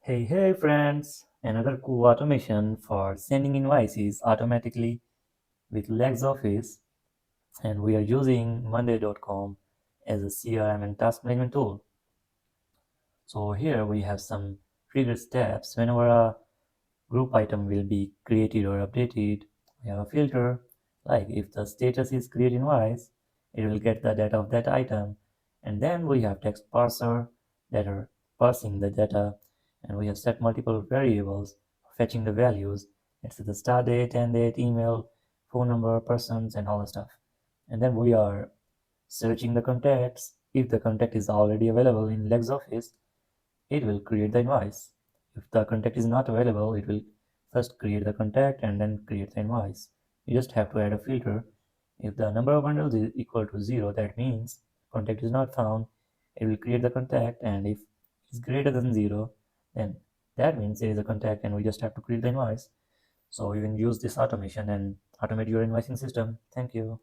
Hey friends! Another cool automation for sending invoices automatically with Lexoffice, and we are using Monday.com as a CRM and task management tool. So here we have some trigger steps. Whenever a group item will be created or updated, we have a filter. Like if the status is create invoice, it will get the data of that item. And then we have text parser that are parsing the data, and we have set multiple variables for fetching the values. It's the start date, end date, email, phone number, persons, and all the stuff. And then we are searching the contacts. If the contact is already available in LexOffice, it will create the invoice. If the contact is not available, it will first create the contact and then create the invoice. You just have to add a filter. If the number of bundles is equal to 0, that means contact is not found. It will create the contact, and if it's greater than 0, then that means there is a contact and we just have to create the invoice. So you can use this automation and automate your invoicing system. Thank you.